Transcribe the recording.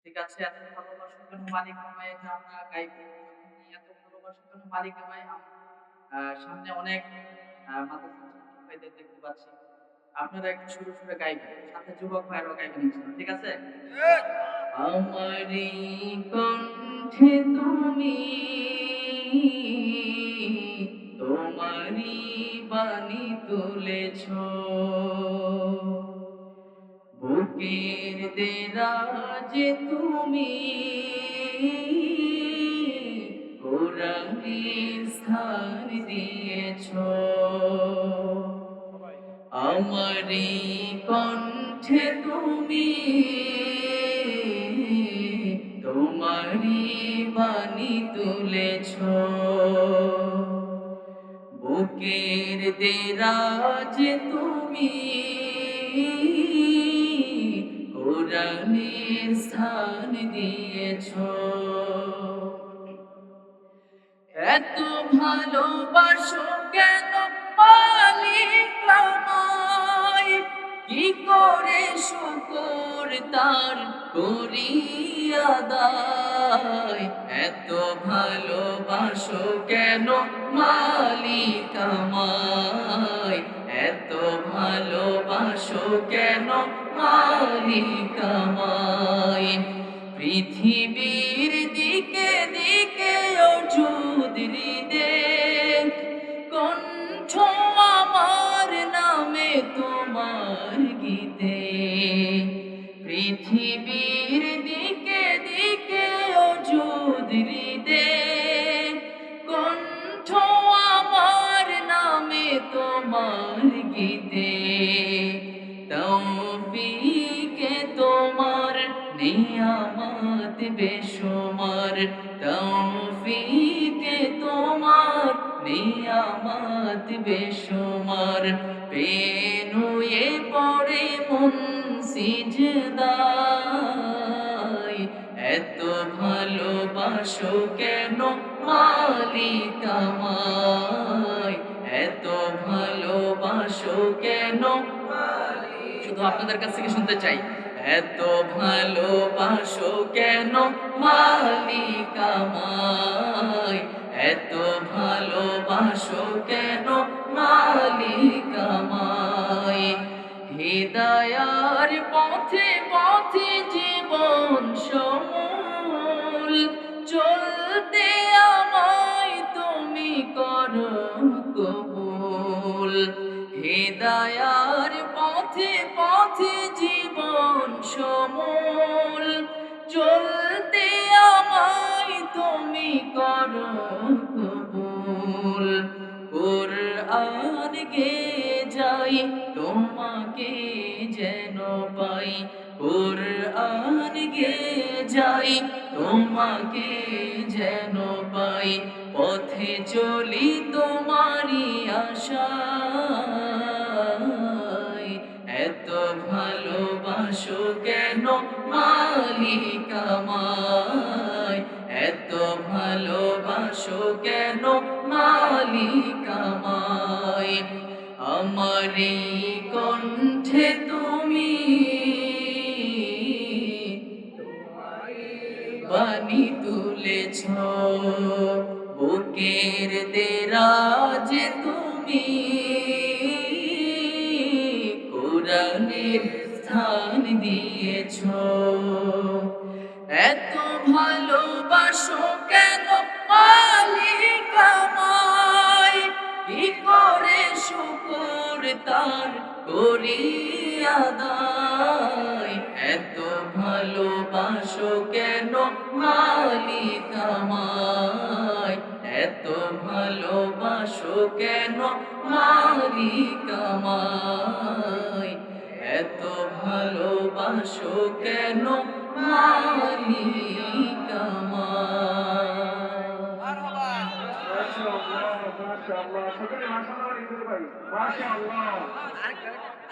ঠিক আছে? এত ভালোবাসো কেন মালিক আমায় এটা আমরা গাইবো। যখনই এত ভালোবাসো কেন মালিক আমায় সামনে অনেক মাদ্রাসার ছাত্র ভাইদের দেখতে পাচ্ছি। আপনারা একটু সুরে, সুরে গাইবেন। সাথে যুবক ভাইরাও গাইবেন ইনশাআল্লাহ। ঠিক আছে? আমারি কণ্ঠে তুমি তোমারি বাণী তুলেছ বুকের দেরাজে তুমি কোরআনের স্থান দিয়েছ আমারি কণ্ঠে তুমি তোমারি বাণী তুলেছ বুকের দেরাজে তুমি কোরআনের স্থান দিয়েছ এত ভালোবাসো কেন মালিক আমায় কি করে শুকর তার করি আদায় এত ভালোবাসো কেন মালিক আমায় এত ভালোবাসো কেন মালিক আমায় পৃথিবীর দিকে দিকে অযুদ হৃদয় কণ্ঠ আমার নামে তোমার গীতে পৃথিবীর দিকে দিকে অযুদ হৃদয় কণ্ঠ আমার নামে তোমার গীতে তৌফিকে তোমার নিয়ামত বেশুমার তৌফিকে তোমার নিয়ামত বেশুমার পেনুয়ে পড়ে মন সিজদায় এত ভালোবাসো কেন মালিক আমায় এত ভালোবাসো কেন শুধু আপনাদের কাছ থেকে শুনতে চাই এত ভালোবাসো কেন মালিক আমায় এত ভালোবাসো কেন মালিক আমায় হৃদয়ার পথে পথে জীবন সমূল চলতে আমায় তুমি করো কবুল হৃদয়ার পথে পথে জীবন সমূল চলতে আমায় তুমি করো কবুল কুরআন গে যাই তোমাকে যেন পাই কুরআন গে যাই তোমাকে যেন পাই পথে চলি তোমারি আশায় এত ভালোবাসো কেন মালিক আমায় এত ভালোবাসো কেন মালিক আমায় আমারি কণ্ঠে তুমি বাণী তুলেছ বুকের দেরাজে তুমি কোরআনের স্থান দিয়েছ এত ভালোবাসো কেন মালিক আমায় কি করে শুকর তার করি আদায় এত ভালোবাসো কেন মালিক আমায় এত ভালোবাসো কেন মালিক আমায় এত ভালোবাসো কেন মালিক আমায় মাশাআল্লাহ মাশাআল্লাহ সকলে মাশাআল্লাহ লিখতে ভাই মাশাআল্লাহ